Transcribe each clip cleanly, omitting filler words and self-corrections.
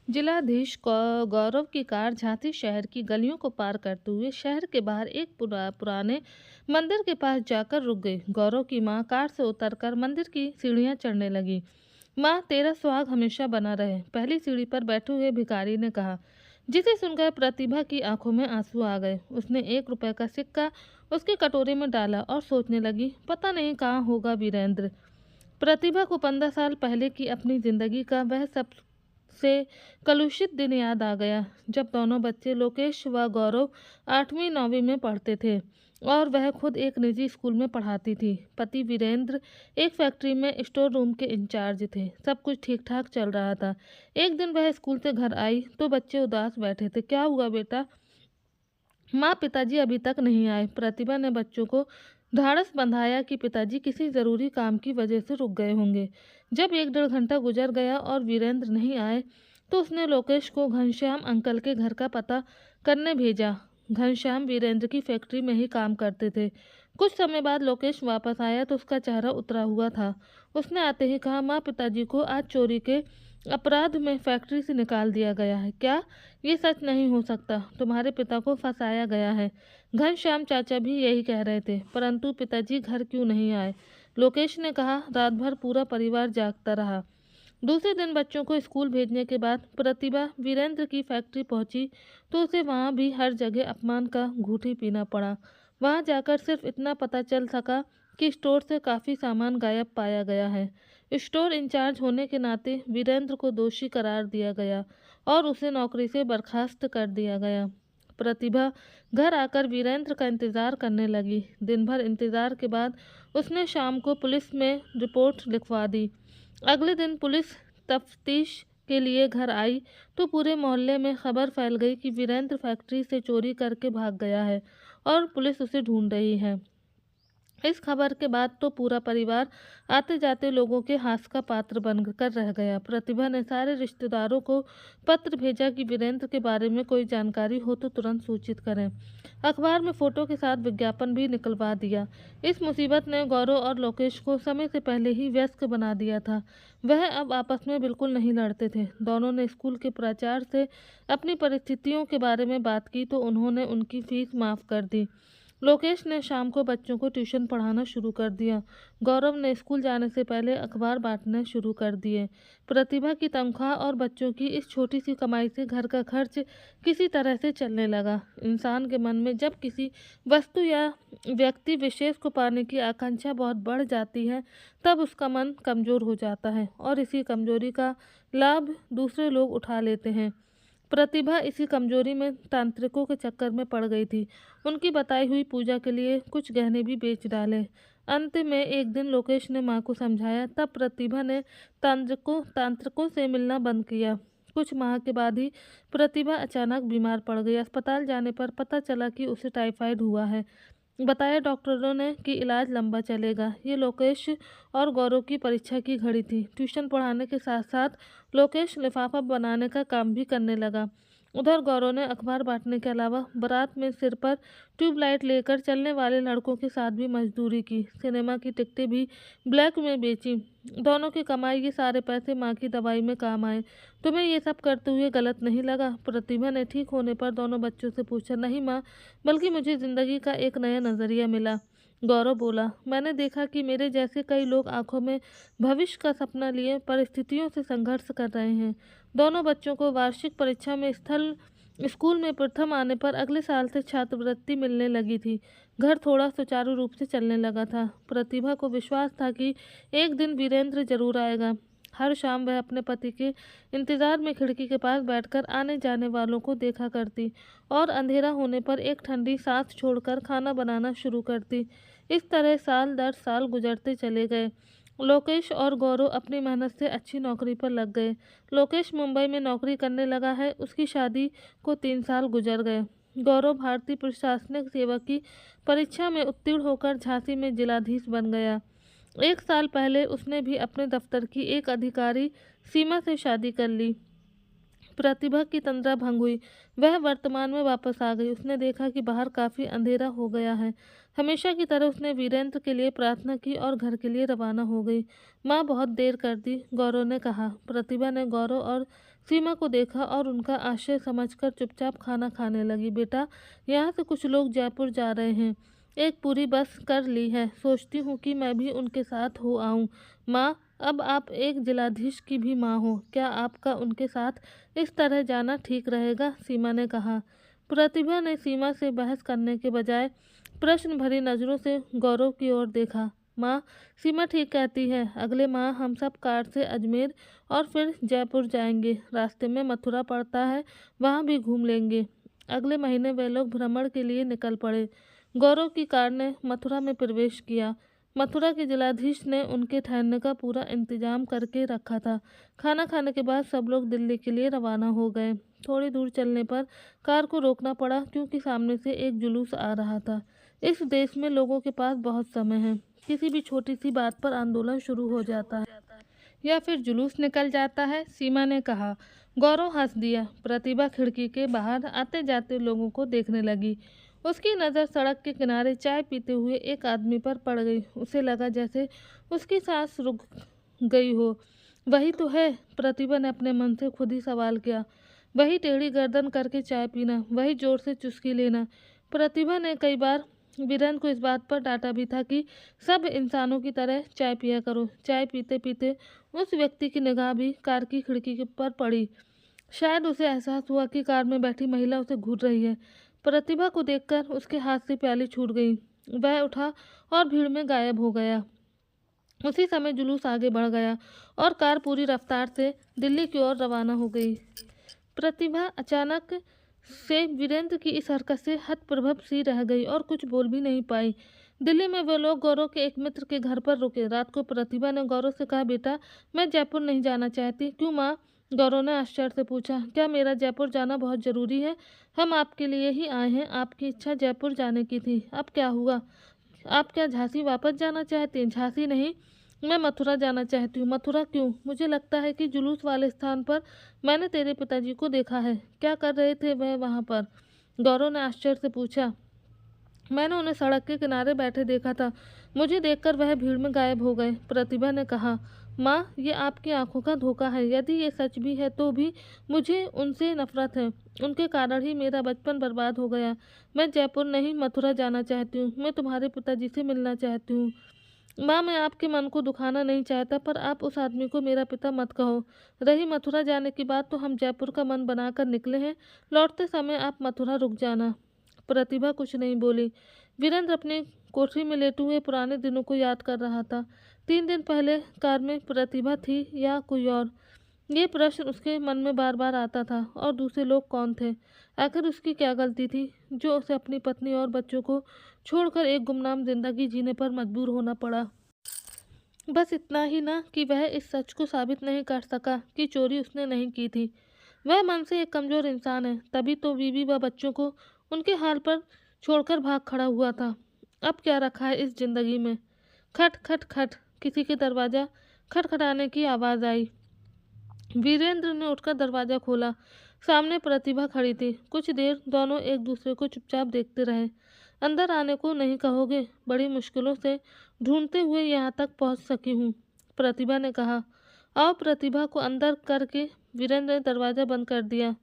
जिलाधीश गौरव की कार झांसी शहर की गलियों को पार करते हुए शहर के बाहर एक पुराने मंदिर के पास जाकर रुक गई। गौरव की मां कार से उतरकर मंदिर की सीढ़ियां चढ़ने लगी। मां, तेरा सुहाग हमेशा बना रहे, पहली सीढ़ी पर बैठे हुए भिखारी ने कहा, जिसे सुनकर प्रतिभा की आंखों में आंसू आ गए। उसने 1 रुपए का सिक्का उसके कटोरे में डाला और सोचने लगी, पता नहीं कहाँ होगा वीरेंद्र। प्रतिभा को 15 साल पहले की अपनी जिंदगी का वह सबसे कलुषित दिन याद आ गया, जब दोनों बच्चे लोकेश व गौरव 8वीं 9वीं में पढ़ते थे और वह खुद एक निजी स्कूल में पढ़ाती थी। पति वीरेंद्र एक फैक्ट्री में स्टोर रूम के इंचार्ज थे। सब कुछ ठीक ठाक चल रहा था। एक दिन वह स्कूल से घर आई तो बच्चे उदास बैठे थे। क्या हुआ बेटा? माँ, पिताजी अभी तक नहीं आए। प्रतिभा ने बच्चों को ढाढ़स बंधाया कि पिताजी किसी ज़रूरी काम की वजह से रुक गए होंगे। जब 1 डेढ़ घंटा गुजर गया और वीरेंद्र नहीं आए तो उसने लोकेश को घनश्याम अंकल के घर का पता करने भेजा। घनश्याम वीरेंद्र की फैक्ट्री में ही काम करते थे। कुछ समय बाद लोकेश वापस आया तो उसका चेहरा उतरा हुआ था। उसने आते ही कहा, माँ, पिताजी को आज चोरी के अपराध में फैक्ट्री से निकाल दिया गया है। क्या? ये सच नहीं हो सकता। तुम्हारे पिता को फंसाया गया है। घनश्याम चाचा भी यही कह रहे थे, परंतु पिताजी घर क्यों नहीं आए? लोकेश ने कहा, रात भर पूरा परिवार जागता रहा। दूसरे दिन बच्चों को स्कूल भेजने के बाद प्रतिभा वीरेंद्र की फैक्ट्री पहुंची तो उसे वहां भी हर जगह अपमान का घूंटी पीना पड़ा। वहां जाकर सिर्फ इतना पता चल सका कि स्टोर से काफ़ी सामान गायब पाया गया है। स्टोर इंचार्ज होने के नाते वीरेंद्र को दोषी करार दिया गया और उसे नौकरी से बर्खास्त कर दिया गया। प्रतिभा घर आकर वीरेंद्र का इंतज़ार करने लगी। दिन भर इंतज़ार के बाद उसने शाम को पुलिस में रिपोर्ट लिखवा दी। अगले दिन पुलिस तफ्तीश के लिए घर आई तो पूरे मोहल्ले में खबर फैल गई कि वीरेंद्र फैक्ट्री से चोरी करके भाग गया है और पुलिस उसे ढूंढ रही है। इस खबर के बाद तो पूरा परिवार आते जाते लोगों के हास का पात्र बनकर रह गया। प्रतिभा ने सारे रिश्तेदारों को पत्र भेजा कि वीरेंद्र के बारे में कोई जानकारी हो तो तुरंत सूचित करें। अखबार में फोटो के साथ विज्ञापन भी निकलवा दिया। इस मुसीबत ने गौरव और लोकेश को समय से पहले ही व्यस्त बना दिया था। वह अब आपस में बिल्कुल नहीं लड़ते थे। दोनों ने स्कूल के प्राचार्य से अपनी परिस्थितियों के बारे में बात की तो उन्होंने उनकी फीस माफ़ कर दी। लोकेश ने शाम को बच्चों को ट्यूशन पढ़ाना शुरू कर दिया। गौरव ने स्कूल जाने से पहले अखबार बांटने शुरू कर दिए। प्रतिभा की तनख्वाह और बच्चों की इस छोटी सी कमाई से घर का खर्च किसी तरह से चलने लगा। इंसान के मन में जब किसी वस्तु या व्यक्ति विशेष को पाने की आकांक्षा बहुत बढ़ जाती है, तब उसका मन कमज़ोर हो जाता है और इसी कमज़ोरी का लाभ दूसरे लोग उठा लेते हैं। प्रतिभा इसी कमजोरी में तांत्रिकों के चक्कर में पड़ गई थी। उनकी बताई हुई पूजा के लिए कुछ गहने भी बेच डाले। अंत में एक दिन लोकेश ने मां को समझाया, तब प्रतिभा ने तांत्रिकों से मिलना बंद किया। कुछ माह के बाद ही प्रतिभा अचानक बीमार पड़ गई। अस्पताल जाने पर पता चला कि उसे टाइफाइड हुआ है। बताया डॉक्टरों ने कि इलाज लंबा चलेगा। ये लोकेश और गौरव की परीक्षा की घड़ी थी। ट्यूशन पढ़ाने के साथ साथ लोकेश लिफाफा बनाने का काम भी करने लगा। उधर गौरव ने अखबार बांटने के अलावा बारात में सिर पर ट्यूबलाइट लेकर चलने वाले लड़कों के साथ भी मजदूरी की। सिनेमा की टिकटें भी ब्लैक में बेची। दोनों की कमाई के सारे पैसे माँ की दवाई में काम आए। तुम्हें ये सब करते हुए गलत नहीं लगा? प्रतिभा ने ठीक होने पर दोनों बच्चों से पूछा। नहीं माँ, बल्कि मुझे ज़िंदगी का एक नया नज़रिया मिला। गौरव बोला, मैंने देखा कि मेरे जैसे कई लोग आंखों में भविष्य का सपना लिए परिस्थितियों से संघर्ष कर रहे हैं। दोनों बच्चों को वार्षिक परीक्षा में स्कूल में प्रथम आने पर अगले साल से छात्रवृत्ति मिलने लगी थी। घर थोड़ा सुचारू रूप से चलने लगा था। प्रतिभा को विश्वास था कि एक दिन वीरेंद्र जरूर आएगा। हर शाम वह अपने पति के इंतज़ार में खिड़की के पास बैठकर आने जाने वालों को देखा करती और अंधेरा होने पर एक ठंडी सांस छोड़कर खाना बनाना शुरू करती। इस तरह साल दर साल गुजरते चले गए। लोकेश और गौरव अपनी मेहनत से अच्छी नौकरी पर लग गए। लोकेश मुंबई में नौकरी करने लगा है। उसकी शादी को 3 साल गुजर गए। गौरव भारतीय प्रशासनिक सेवा की परीक्षा में उत्तीर्ण होकर झांसी में जिलाधीश बन गया। 1 साल पहले उसने भी अपने दफ्तर की एक अधिकारी सीमा से शादी कर ली। प्रतिभा की तंद्रा भंग हुई। वह वर्तमान में वापस आ गई। उसने देखा कि बाहर काफ़ी अंधेरा हो गया है। हमेशा की तरह उसने वीरेंद्र के लिए प्रार्थना की और घर के लिए रवाना हो गई। माँ, बहुत देर कर दी, गौरव ने कहा। प्रतिभा ने गौरव और सीमा को देखा और उनका आश्चर्य समझकर चुपचाप खाना खाने लगी। बेटा, यहाँ से कुछ लोग जयपुर जा रहे हैं। एक पूरी बस कर ली है। सोचती हूँ कि मैं भी उनके साथ हो आऊँ। माँ, अब आप एक जिलाधीश की भी माँ हो, क्या आपका उनके साथ इस तरह जाना ठीक रहेगा? सीमा ने कहा। प्रतिभा ने सीमा से बहस करने के बजाय प्रश्न भरी नज़रों से गौरव की ओर देखा। माँ, सीमा ठीक कहती है। अगले माह हम सब कार से अजमेर और फिर जयपुर जाएंगे। रास्ते में मथुरा पड़ता है, वहाँ भी घूम लेंगे। अगले महीने वे लोग भ्रमण के लिए निकल पड़े। गौरव की कार ने मथुरा में प्रवेश किया। मथुरा के जिलाधीश ने उनके ठहरने का पूरा इंतजाम करके रखा था। खाना खाने के बाद सब लोग दिल्ली के लिए रवाना हो गए। थोड़ी दूर चलने पर कार को रोकना पड़ा क्योंकि सामने से एक जुलूस आ रहा था। इस देश में लोगों के पास बहुत समय है। किसी भी छोटी सी बात पर आंदोलन शुरू हो जाता है या फिर जुलूस निकल जाता है, सीमा ने कहा। गौरव हंस दिया। प्रतिभा खिड़की के बाहर आते जाते लोगों को देखने लगी। उसकी नज़र सड़क के किनारे चाय पीते हुए एक आदमी पर पड़ गई। उसे लगा जैसे उसकी सांस रुक गई हो। वही तो है, प्रतिभा ने अपने मन से खुद ही सवाल किया। वही टेढ़ी गर्दन करके चाय पीना, वही जोर से चुस्की लेना। प्रतिभा ने कई बार वीरेंद्र को इस बात पर डांटा भी था कि सब इंसानों की तरह चाय पिया करो। चाय पीते पीते उस व्यक्ति की निगाह भी कार की खिड़की पर पड़ी। शायद उसे एहसास हुआ कि कार में बैठी महिला उसे घूर रही है। प्रतिभा को देखकर उसके हाथ से प्याली छूट गई। वह उठा और भीड़ में गायब हो गया। उसी समय जुलूस आगे बढ़ गया और कार पूरी रफ्तार से दिल्ली की ओर रवाना हो गई। प्रतिभा अचानक से वीरेंद्र की इस हरकत से हतप्रभ सी रह गई और कुछ बोल भी नहीं पाई। दिल्ली में वे लोग गौरव के एक मित्र के घर पर रुके। रात को प्रतिभा ने गौरव से कहा, बेटा, मैं जयपुर नहीं जाना चाहती। क्यों माँ? गौरव ने आश्चर्य से पूछा। क्या मेरा जयपुर जाना बहुत ज़रूरी है? हम आपके लिए ही आए हैं। आपकी इच्छा जयपुर जाने की थी, अब क्या हुआ? आप क्या झांसी वापस जाना चाहती हैं? झांसी नहीं, मैं मथुरा जाना चाहती हूँ। मथुरा क्यों? मुझे लगता है कि जुलूस वाले स्थान पर मैंने तेरे पिताजी को देखा है। क्या कर रहे थे वह वहाँ पर? गौरव ने आश्चर्य से पूछा। मैंने उन्हें सड़क के किनारे बैठे देखा था। मुझे देखकर वह भीड़ में गायब हो गए। प्रतिभा ने कहा। माँ, ये आपकी आंखों का धोखा है। यदि ये सच भी है तो भी मुझे उनसे नफरत है। उनके कारण ही मेरा बचपन बर्बाद हो गया। मैं जयपुर नहीं, मथुरा जाना चाहती हूँ। मैं तुम्हारे पिताजी से मिलना चाहती हूँ। माँ, मैं आपके मन को दुखाना नहीं चाहता, पर आप उस आदमी को मेरा पिता मत कहो। रही मथुरा जाने की बात, तो हम जयपुर का मन बनाकर निकले हैं। लौटते समय आप मथुरा रुक जाना। प्रतिभा कुछ नहीं बोली। वीरेंद्र अपनी कोठरी में लेटे हुए पुराने दिनों को याद कर रहा था। 3 दिन पहले कार में प्रतिभा थी या कोई और? ये प्रश्न उसके मन में बार बार आता था। और दूसरे लोग कौन थे? आखिर उसकी क्या गलती थी जो उसे अपनी पत्नी और बच्चों को छोड़कर एक गुमनाम जिंदगी जीने पर मजबूर होना पड़ा? बस इतना ही ना कि वह इस सच को साबित नहीं कर सका कि चोरी उसने नहीं की थी। वह मन से एक कमज़ोर इंसान है, तभी तो बीवी व बच्चों को उनके हाल पर छोड़कर भाग खड़ा हुआ था। अब क्या रखा है इस जिंदगी में? खट खट खट, किसी के दरवाज़ा खटखटाने की आवाज़ आई। वीरेंद्र ने उठकर दरवाज़ा खोला। सामने प्रतिभा खड़ी थी। कुछ देर दोनों एक दूसरे को चुपचाप देखते रहे। अंदर आने को नहीं कहोगे? बड़ी मुश्किलों से ढूंढते हुए यहाँ तक पहुँच सकी हूँ, प्रतिभा ने कहा। आओ। प्रतिभा को अंदर करके वीरेंद्र ने दरवाज़ा बंद कर दिया।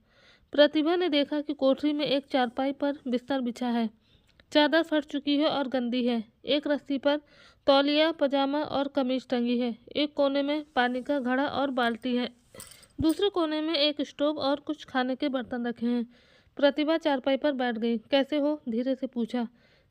प्रतिभा ने देखा कि कोठरी में एक चारपाई पर बिस्तर बिछा है। चादर फट चुकी है और गंदी है। एक रस्सी पर तौलिया, पजामा और कमीज टंगी है। एक कोने में पानी का घड़ा और बाल्टी है। दूसरे कोने में एक स्टोव और कुछ खाने के बर्तन रखे हैं। प्रतिभा चारपाई पर बैठ गई। कैसे हो? धीरे से पूछा।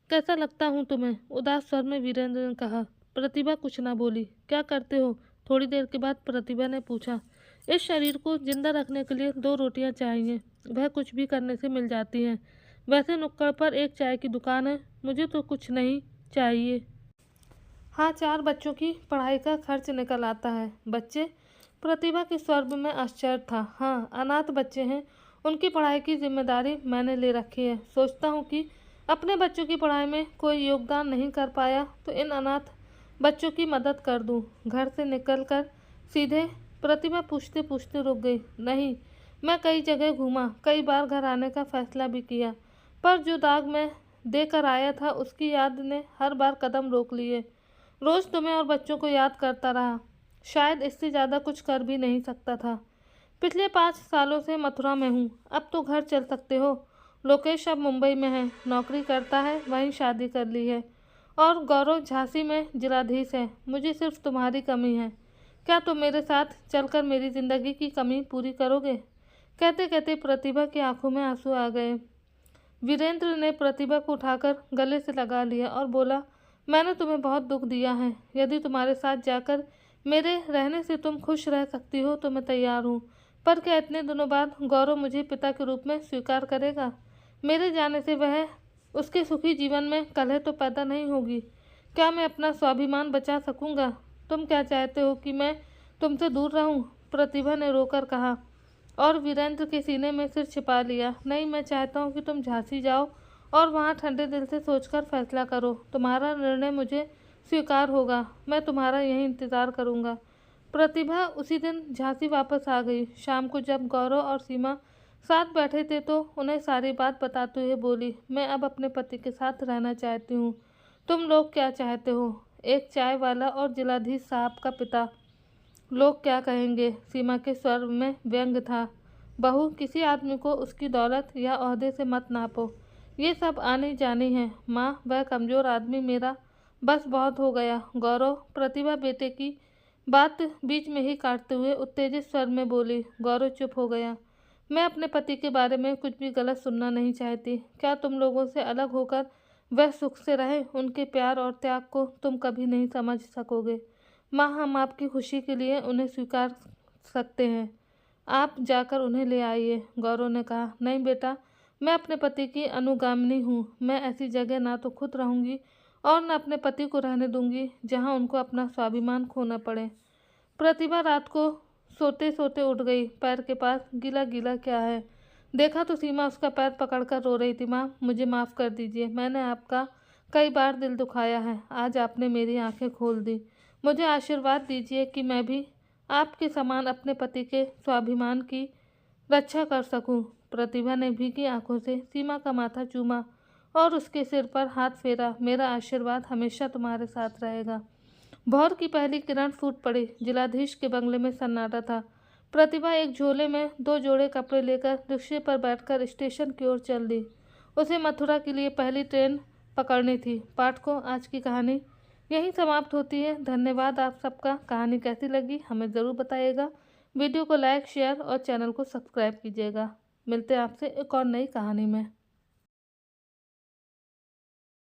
कैसा लगता हूँ तुम्हें? उदास स्वर में वीरेंद्र ने कहा। प्रतिभा कुछ ना बोली। क्या करते हो? थोड़ी देर के बाद प्रतिभा ने पूछा। इस शरीर को जिंदा रखने के लिए 2 रोटियां चाहिए। वह कुछ भी करने से मिल जाती हैं। वैसे नुक्कड़ पर एक चाय की दुकान है। मुझे तो कुछ नहीं चाहिए। हाँ, 4 बच्चों की पढ़ाई का खर्च निकल आता है। बच्चे? प्रतिभा के स्वर में आश्चर्य था। हाँ, अनाथ बच्चे हैं। उनकी पढ़ाई की जिम्मेदारी मैंने ले रखी है। सोचता हूँ कि अपने बच्चों की पढ़ाई में कोई योगदान नहीं कर पाया तो इन अनाथ बच्चों की मदद कर दूँ। घर से निकलकर सीधे? प्रतिभा पूछते पूछते रुक गई। नहीं, मैं कई जगह घूमा, कई बार घर आने का फैसला भी किया, पर जो दाग मैं देकर आया था उसकी याद ने हर बार कदम रोक लिए। रोज़ तुम्हें और बच्चों को याद करता रहा। शायद इससे ज़्यादा कुछ कर भी नहीं सकता था। पिछले 5 सालों से मथुरा में हूँ। अब तो घर चल सकते हो। लोकेश अब मुंबई में है, नौकरी करता है, वहीं शादी कर ली है। और गौरव झांसी में जिलाधीश है। मुझे सिर्फ तुम्हारी कमी है। क्या तुम मेरे साथ चलकर मेरी ज़िंदगी की कमी पूरी करोगे? कहते कहते प्रतिभा की आंखों में आंसू आ गए। वीरेंद्र ने प्रतिभा को उठाकर गले से लगा लिया और बोला, मैंने तुम्हें बहुत दुख दिया है। यदि तुम्हारे साथ जाकर मेरे रहने से तुम खुश रह सकती हो तो मैं तैयार हूँ। पर क्या इतने दिनों बाद गौरव मुझे पिता के रूप में स्वीकार करेगा? मेरे जाने से वह उसके सुखी जीवन में कलह तो पैदा नहीं होगी। क्या मैं अपना स्वाभिमान बचा सकूंगा? तुम क्या चाहते हो कि मैं तुमसे दूर रहूं? प्रतिभा ने रोकर कहा और वीरेंद्र के सीने में सिर छिपा लिया। नहीं, मैं चाहता हूँ कि तुम झांसी जाओ और वहाँ ठंडे दिल से सोचकर फैसला करो। तुम्हारा निर्णय मुझे स्वीकार होगा। मैं तुम्हारा यहीं इंतज़ार करूँगा। प्रतिभा उसी दिन झांसी वापस आ गई। शाम को जब गौरव और सीमा साथ बैठे थे तो उन्हें सारी बात बताते हुए बोली, मैं अब अपने पति के साथ रहना चाहती हूँ। तुम लोग क्या चाहते हो? एक चाय वाला और जिलाधीश साहब का पिता। लोग क्या कहेंगे? सीमा के स्वर में व्यंग था। बहू, किसी आदमी को उसकी दौलत या ओहदे से मत नापो। ये सब आनी जानी है। माँ, वह कमज़ोर आदमी मेरा बस बहुत हो गया। गौरव, प्रतिभा बेटे की बात बीच में ही काटते हुए उत्तेजित स्वर में बोली। गौरव चुप हो गया। मैं अपने पति के बारे में कुछ भी गलत सुनना नहीं चाहती। क्या तुम लोगों से अलग होकर वह सुख से रहे? उनके प्यार और त्याग को तुम कभी नहीं समझ सकोगे। माँ, हम आपकी खुशी के लिए उन्हें स्वीकार सकते हैं। आप जाकर उन्हें ले आइए। गौरव ने कहा, नहीं बेटा, मैं अपने पति की अनुगामिनी हूँ। मैं ऐसी जगह ना तो खुद रहूँगी और न अपने पति को रहने दूंगी जहाँ उनको अपना स्वाभिमान खोना पड़े। प्रतिभा रात को सोते सोते उठ गई। पैर के पास गीला गीला क्या है? देखा तो सीमा उसका पैर पकड़कर रो रही थी। माँ, मुझे माफ़ कर दीजिए। मैंने आपका कई बार दिल दुखाया है। आज आपने मेरी आंखें खोल दी। मुझे आशीर्वाद दीजिए कि मैं भी आपके समान अपने पति के स्वाभिमान की रक्षा कर सकूं। प्रतिभा ने भीगी आंखों से सीमा का माथा चूमा और उसके सिर पर हाथ फेरा। मेरा आशीर्वाद हमेशा तुम्हारे साथ रहेगा। भोर की पहली किरण फूट पड़ी। जिलाधीश के बंगले में सन्नाटा था। प्रतिभा एक झोले में 2 जोड़े कपड़े लेकर रिक्शे पर बैठकर स्टेशन की ओर चल दी। उसे मथुरा के लिए पहली ट्रेन पकड़नी थी। पाठकों, आज की कहानी यहीं समाप्त होती है। धन्यवाद आप सबका। कहानी कैसी लगी हमें ज़रूर बताइएगा। वीडियो को लाइक, शेयर और चैनल को सब्सक्राइब कीजिएगा। मिलते हैं आपसे एक और नई कहानी में।